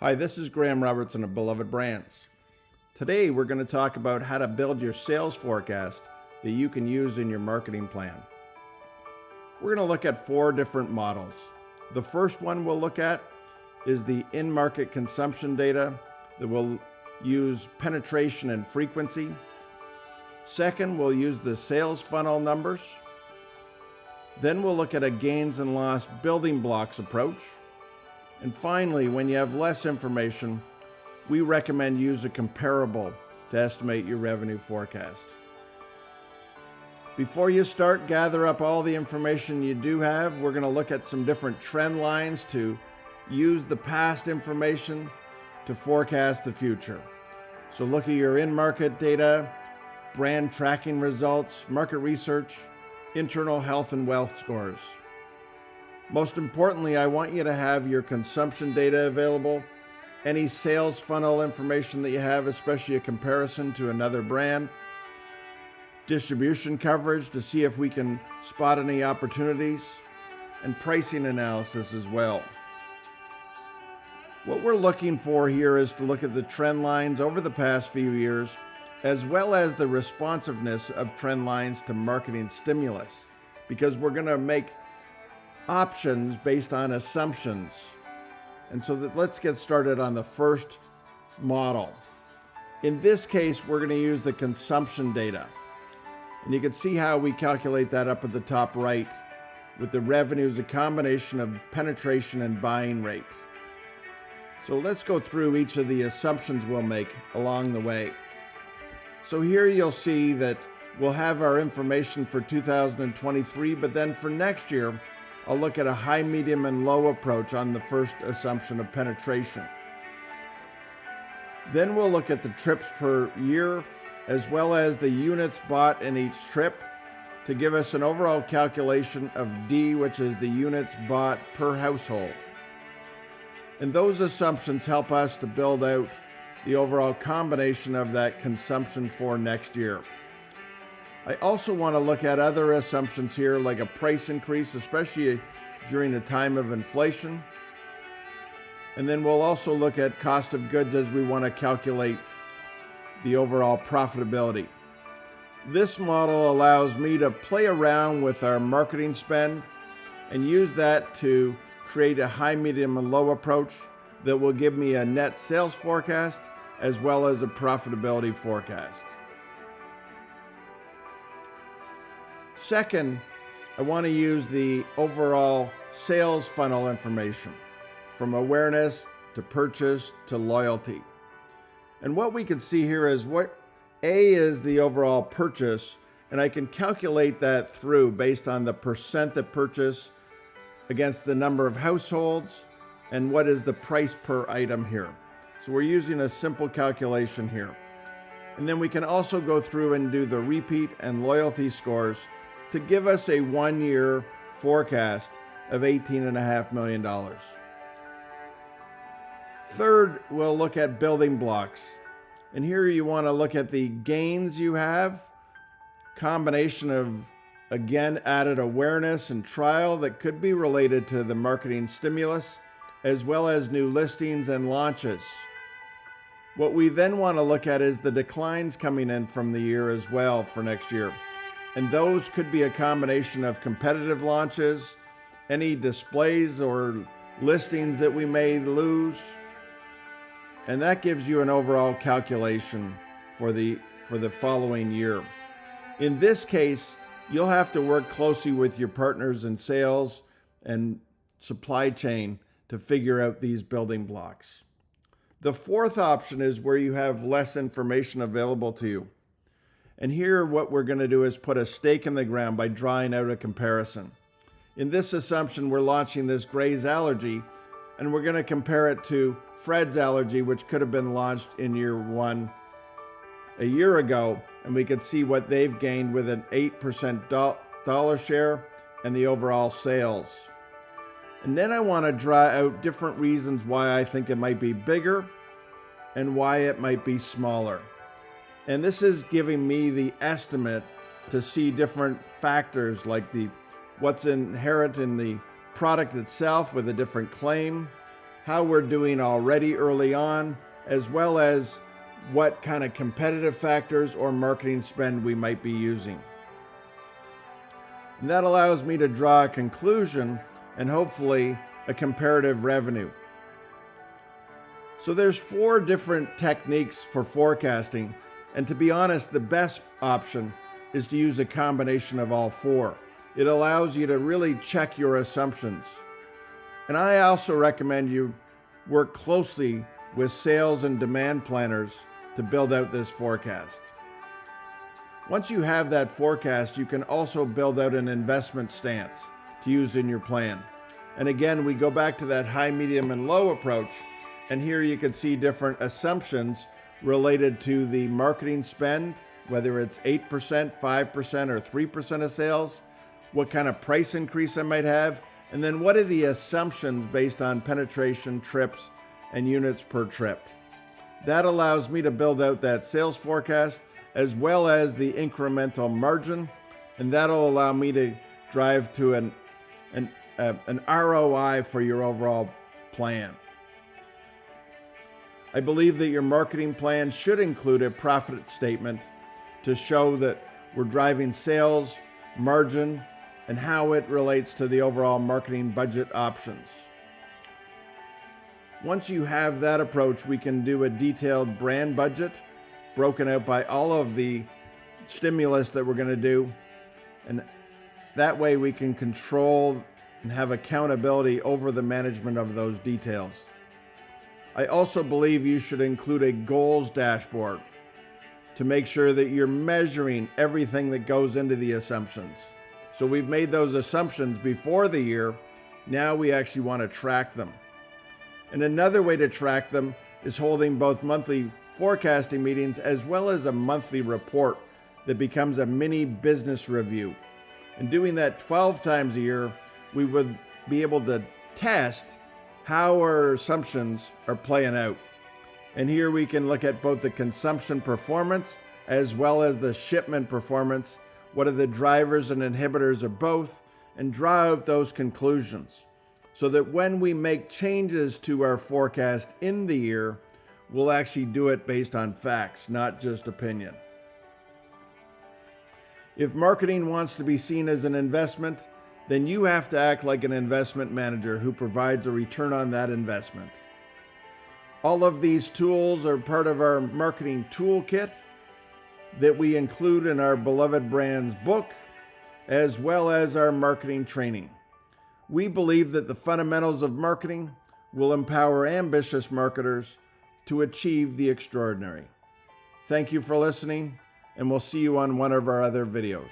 Hi, this is Graham Robertson of Beloved Brands. Today we're going to talk about how to build your sales forecast that you can use in your marketing plan. We're going to look at 4 different models. The first one we'll look at is the in-market consumption data that will use penetration and frequency. Second, we'll use the sales funnel numbers. Then we'll look at a gains and loss building blocks approach. And finally, when you have less information, we recommend use a comparable to estimate your revenue forecast. Before you start, gather up all the information you do have. We're going to look at some different trend lines to use the past information to forecast the future. So look at your in-market data, brand tracking results, market research, internal health and wealth scores. Most importantly, I want you to have your consumption data available, any sales funnel information that you have, especially a comparison to another brand, distribution coverage to see if we can spot any opportunities, and pricing analysis as well. What we're looking for here is to look at the trend lines over the past few years, as well as the responsiveness of trend lines to marketing stimulus, because we're going to make options based on assumptions. And so let's get started on the first model. In this case, we're going to use the consumption data. And you can see how we calculate that up at the top right with the revenue as a combination of penetration and buying rate. So let's go through each of the assumptions we'll make along the way. So here you'll see that we'll have our information for 2023, but then for next year, I'll look at a high, medium, and low approach on the first assumption of penetration. Then we'll look at the trips per year, as well as the units bought in each trip to give us an overall calculation of D, which is the units bought per household. And those assumptions help us to build out the overall combination of that consumption for next year. I also want to look at other assumptions here, like a price increase, especially during a time of inflation. And then we'll also look at cost of goods as we want to calculate the overall profitability. This model allows me to play around with our marketing spend and use that to create a high, medium, and low approach that will give me a net sales forecast as well as a profitability forecast. Second, I want to use the overall sales funnel information from awareness to purchase to loyalty. And what we can see here is what A is the overall purchase, and I can calculate that through based on the percent that purchase against the number of households and what is the price per item here. So we're using a simple calculation here. And then we can also go through and do the repeat and loyalty scores to give us a 1-year forecast of $18.5 million. Third, we'll look at building blocks. And here you want to look at the gains you have, combination of, again, added awareness and trial that could be related to the marketing stimulus, as well as new listings and launches. What we then want to look at is the declines coming in from the year as well for next year. And those could be a combination of competitive launches, any displays or listings that we may lose. And that gives you an overall calculation for the following year. In this case, you'll have to work closely with your partners in sales and supply chain to figure out these building blocks. The fourth option is where you have less information available to you. And here what we're going to do is put a stake in the ground by drawing out a comparison. In this assumption, we're launching this Gray's allergy, and we're going to compare it to Fred's allergy, which could have been launched in year 1 a year ago, and we could see what they've gained with an 8% dollar share and the overall sales. And then I want to draw out different reasons why I think it might be bigger and why it might be smaller. And this is giving me the estimate to see different factors like what's inherent in the product itself with a different claim, how we're doing already early on, as well as what kind of competitive factors or marketing spend we might be using. And that allows me to draw a conclusion and hopefully a comparative revenue. So there's 4 different techniques for forecasting, and to be honest, the best option is to use a combination of all 4. It allows you to really check your assumptions. And I also recommend you work closely with sales and demand planners to build out this forecast. Once you have that forecast, you can also build out an investment stance to use in your plan. And again, we go back to that high, medium, and low approach. And here you can see different assumptions related to the marketing spend, whether it's 8%, 5%, or 3% of sales, what kind of price increase I might have, and then what are the assumptions based on penetration, trips, and units per trip. That allows me to build out that sales forecast as well as the incremental margin, and that'll allow me to drive to an ROI for your overall plan. I believe that your marketing plan should include a profit statement to show that we're driving sales, margin, and how it relates to the overall marketing budget options. Once you have that approach, we can do a detailed brand budget broken out by all of the stimulus that we're going to do. And that way we can control and have accountability over the management of those details. I also believe you should include a goals dashboard to make sure that you're measuring everything that goes into the assumptions. So we've made those assumptions before the year. Now we actually want to track them. And another way to track them is holding both monthly forecasting meetings as well as a monthly report that becomes a mini business review. And doing that 12 times a year, we would be able to test how our assumptions are playing out. And here we can look at both the consumption performance as well as the shipment performance. What are the drivers and inhibitors of both, and draw out those conclusions so that when we make changes to our forecast in the year, we'll actually do it based on facts, not just opinion. If marketing wants to be seen as an investment, then you have to act like an investment manager who provides a return on that investment. All of these tools are part of our marketing toolkit that we include in our Beloved Brands book, as well as our marketing training. We believe that the fundamentals of marketing will empower ambitious marketers to achieve the extraordinary. Thank you for listening, and we'll see you on one of our other videos.